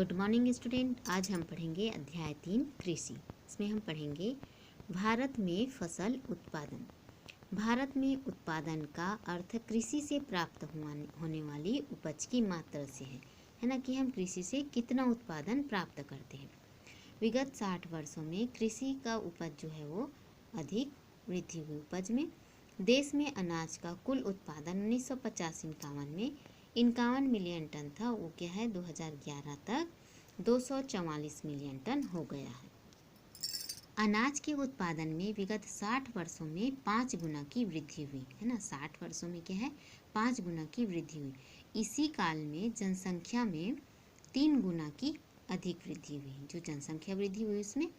Good morning student. आज हम पढ़ेंगे अध्याय 3 कृषि। इसमें हम पढ़ेंगे भारत में फसल उत्पादन। भारत में उत्पादन का अर्थ कृषि से प्राप्त होने वाली उपज की मात्रा से है ना, कि हम कृषि से कितना उत्पादन प्राप्त करते हैं। विगत 60 वर्षों में कृषि का उपज जो है वो अधिक वृद्धि हुई। उपज में देश में अनाज का कुल उत्पादन 1950-51 में 51 मिलियन टन था। वो क्या है 2011 तक 244 मिलियन टन हो गया है। अनाज के उत्पादन में विगत 60 वर्षों में 5 गुना की वृद्धि हुई है ना। 60 वर्षों में क्या है 5 गुना की वृद्धि हुई। इसी काल में जनसंख्या में 3 गुना की अधिक वृद्धि हुई। जो जनसंख्या वृद्धि हुई उसमें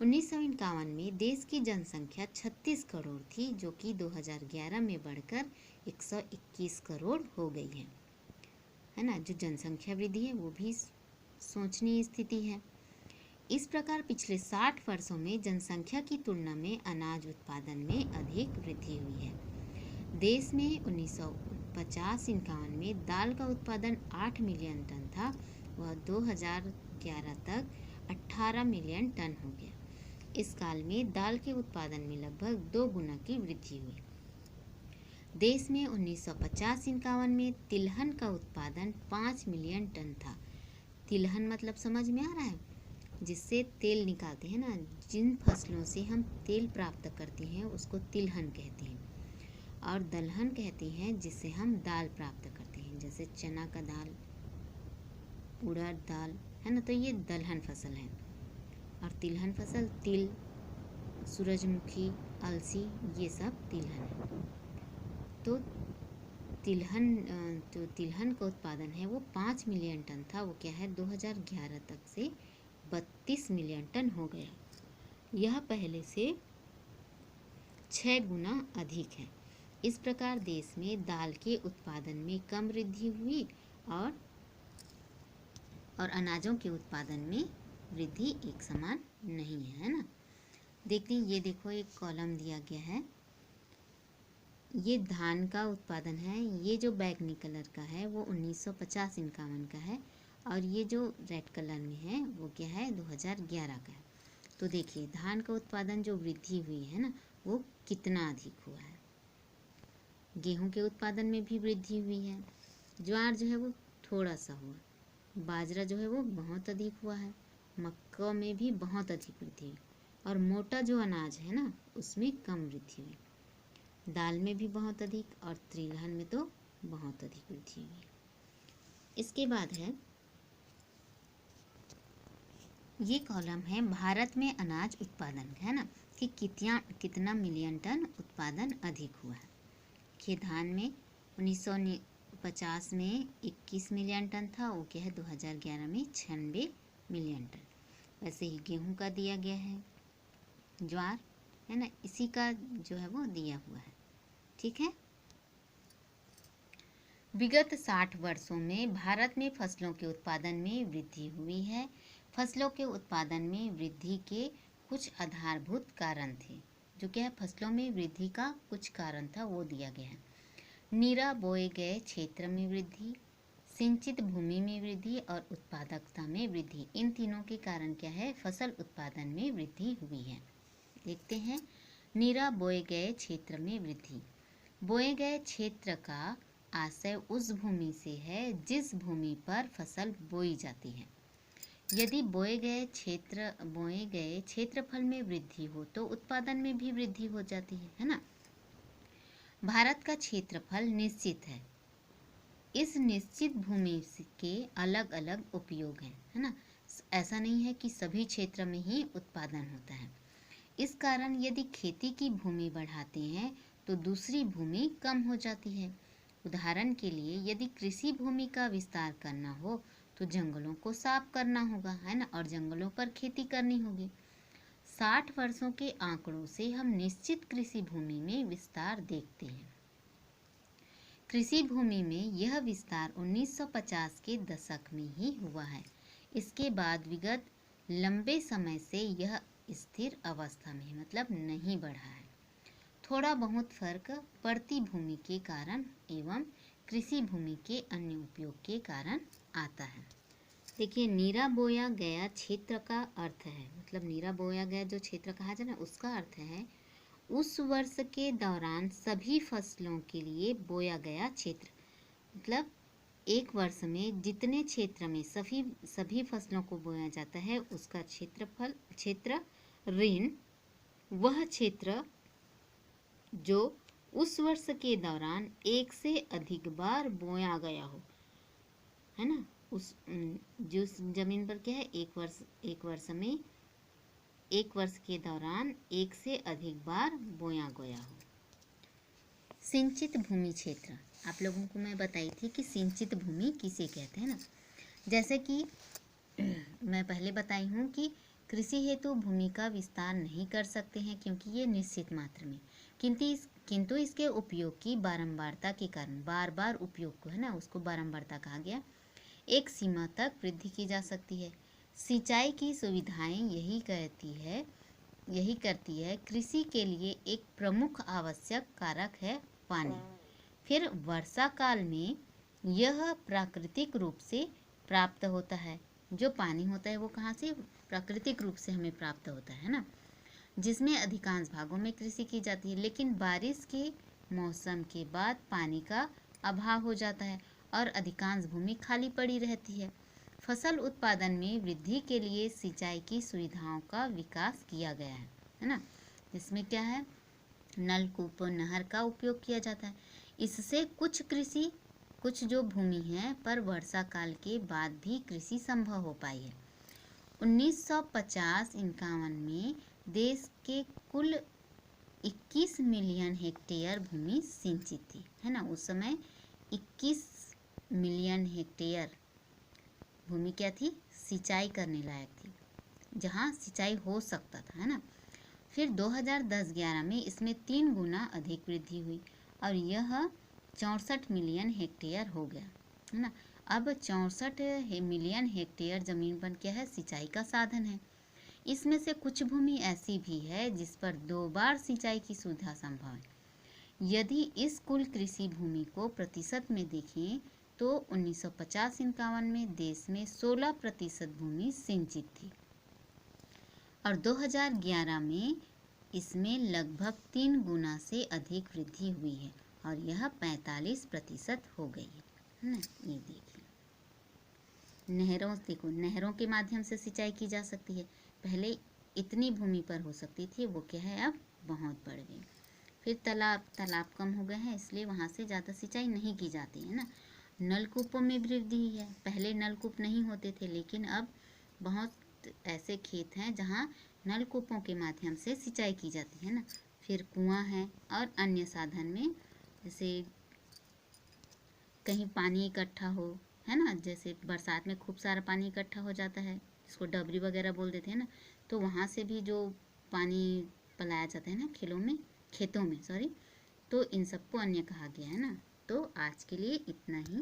1951 में देश की जनसंख्या 36 करोड़ थी, जो कि 2011 में बढ़कर 121 करोड़ हो गई है ना। जो जनसंख्या वृद्धि है वो भी सोचनीय स्थिति है। इस प्रकार पिछले 60 वर्षों में जनसंख्या की तुलना में अनाज उत्पादन में अधिक वृद्धि हुई है। देश में 1950-51 में दाल का उत्पादन 8 मिलियन टन था, वह 2011 तक 18 मिलियन टन हो गया। इस काल में दाल के उत्पादन में लगभग 2 गुना की वृद्धि हुई। देश में 1950-51 में तिलहन का उत्पादन 5 मिलियन टन था। तिलहन मतलब समझ में आ रहा है, जिससे तेल निकालते हैं ना। जिन फसलों से हम तेल प्राप्त करते हैं उसको तिलहन कहते हैं, और दलहन कहते हैं जिससे हम दाल प्राप्त करते हैं, जैसे चना का दाल, उड़द दाल है ना। तो ये दलहन फसल है। और तिलहन फसल तिल, सूरजमुखी, अलसी, ये सब तिलहन है। तो तिलहन का उत्पादन है वो 5 मिलियन टन था। वो क्या है 2011 तक से 32 मिलियन टन हो गया। यह पहले से 6 गुना अधिक है। इस प्रकार देश में दाल के उत्पादन में कम वृद्धि हुई और अनाजों के उत्पादन में वृद्धि एक समान नहीं है ना। देखिए ये देखो एक कॉलम दिया गया है। ये धान का उत्पादन है। ये जो बैगनी कलर का है वो 1950-51 का है, और ये जो रेड कलर में है वो क्या है 2011 का है। तो देखिए धान का उत्पादन जो वृद्धि हुई है ना वो कितना अधिक हुआ है। गेहूं के उत्पादन में भी वृद्धि हुई है। ज्वार जो है वो थोड़ा सा हुआ। बाजरा जो है वो बहुत अधिक हुआ है। मक्का में भी बहुत अधिक वृद्धि हुई, और मोटा जो अनाज है ना उसमें कम वृद्धि हुई। दाल में भी बहुत अधिक, और तिलहन में तो बहुत अधिक वृद्धि हुई। इसके बाद है ये कॉलम है भारत में अनाज उत्पादन है ना, कि कितना मिलियन टन उत्पादन अधिक हुआ है। कि धान में 1950 में 21 मिलियन टन था, वो क्या है 2011 में 96 मिलियन टन। वैसे ही गेहूं का दिया गया है, ज्वार है ना, इसी का जो है वो दिया हुआ है। ठीक है। विगत 60 वर्षों में भारत में फसलों के उत्पादन में वृद्धि हुई है। फसलों के उत्पादन में वृद्धि के कुछ आधारभूत कारण थे। जो क्या है फसलों में वृद्धि का कुछ कारण था वो दिया गया है। नीरा बोए गए क्षेत्र में वृद्धि, सिंचित भूमि में वृद्धि और उत्पादकता में वृद्धि। इन तीनों के कारण क्या है फसल उत्पादन में वृद्धि हुई है। देखते हैं। नीरा बोए गए क्षेत्र में वृद्धि। बोए गए क्षेत्र का आशय उस भूमि से है जिस भूमि पर फसल बोई जाती है। यदि बोए गए क्षेत्रफल में वृद्धि हो तो उत्पादन में भी वृद्धि हो जाती है ना। भारत का क्षेत्रफल निश्चित है। इस निश्चित भूमि के अलग अलग उपयोग हैं, है ना। ऐसा नहीं है कि सभी क्षेत्र में ही उत्पादन होता है। इस कारण यदि खेती की भूमि बढ़ाते हैं तो दूसरी भूमि कम हो जाती है। उदाहरण के लिए यदि कृषि भूमि का विस्तार करना हो तो जंगलों को साफ करना होगा, है ना, और जंगलों पर खेती करनी होगी। 60 वर्षों के आंकड़ों से हम निश्चित कृषि भूमि में विस्तार देखते हैं। कृषि भूमि में यह विस्तार 1950 के दशक में ही हुआ है। इसके बाद विगत लंबे समय से यह स्थिर अवस्था में मतलब नहीं बढ़ा है। थोड़ा बहुत फर्क पड़ती भूमि के कारण एवं कृषि भूमि के अन्य उपयोग के कारण आता है। देखिए, नीरा बोया गया क्षेत्र का अर्थ है, मतलब नीरा बोया गया जो क्षेत्र कहा जाए ना, उसका अर्थ है उस वर्ष के दौरान सभी फसलों के लिए बोया गया क्षेत्र। मतलब एक वर्ष में जितने क्षेत्र में सभी सभी फसलों को बोया जाता है उसका क्षेत्र ऋण वह क्षेत्र जो उस वर्ष के दौरान एक से अधिक बार बोया गया हो, है ना। उस जिस जमीन पर क्या है, एक वर्ष के दौरान एक से अधिक बार बोया गया हो। सिंचित भूमि क्षेत्र, आप लोगों को मैं बताई थी कि सिंचित भूमि किसे कहते हैं ना। जैसे कि मैं पहले बताई हूँ कि कृषि हेतु भूमि का विस्तार नहीं कर सकते हैं क्योंकि ये निश्चित मात्रा में, किंतु इसके उपयोग की बारंबारता के कारण, बार बार उपयोग को, है ना, उसको बारंबारता कहा गया, एक सीमा तक वृद्धि की जा सकती है। सिंचाई की सुविधाएं यही करती है कृषि के लिए एक प्रमुख आवश्यक कारक है पानी। फिर वर्षा काल में यह प्राकृतिक रूप से प्राप्त होता है। जो पानी होता है वो कहाँ से, प्राकृतिक रूप से हमें प्राप्त होता है ना, जिसमें अधिकांश भागों में कृषि की जाती है। लेकिन बारिश के मौसम के बाद पानी का अभाव हो जाता है और अधिकांश भूमि खाली पड़ी रहती है। फसल उत्पादन में वृद्धि के लिए सिंचाई की सुविधाओं का विकास किया गया है ना। इसमें क्या है, नलकूप और नहर का उपयोग किया जाता है। इससे कुछ जो भूमि है पर वर्षा काल के बाद भी कृषि संभव हो पाई है। 1950-51 में देश के कुल 21 मिलियन हेक्टेयर भूमि सिंचित थी, है ना। उस समय 21 मिलियन हेक्टेयर भूमि क्या थी, सिंचाई करने लायक थी, जहाँ सिंचाई हो सकता था, है ना। फिर 2010-11 में इसमें 3 गुना अधिक वृद्धि हुई और यह 64 मिलियन हेक्टेयर हो गया, है ना। अब 64 मिलियन हेक्टेयर जमीन पर क्या है, सिंचाई का साधन है। इसमें से कुछ भूमि ऐसी भी है जिस पर 2 बार सिंचाई की सुविधा संभव है। यदि इस कुल कृषि भूमि को प्रतिशत में देखें तो 1950-51 में देश में 16% भूमि सिंचित थी और 2011 में इसमें लगभग 3 गुना से अधिक वृद्धि हुई है और यह 45% हो गई है ना। ये देखिए, नहरों के माध्यम से सिंचाई की जा सकती है। पहले इतनी भूमि पर हो सकती थी, वो क्या है, अब बहुत बढ़ गई। फिर तालाब कम हो गए हैं, इसलिए वहाँ से ज़्यादा सिंचाई नहीं की जाती है ना। नलकूपों में वृद्धि है, पहले नलकूप नहीं होते थे, लेकिन अब बहुत ऐसे खेत हैं जहाँ नलकूपों के माध्यम से सिंचाई की जाती है ना। फिर कुआं है और अन्य साधन में, जैसे कहीं पानी इकट्ठा हो, है ना, जैसे बरसात में खूब सारा पानी इकट्ठा हो जाता है, जिसको डबरी वगैरह बोल देते हैं ना, तो वहाँ से भी जो पानी पलाया जाता है ना खेतों में, तो इन सबको अन्य कहा गया है ना। तो आज के लिए इतना ही।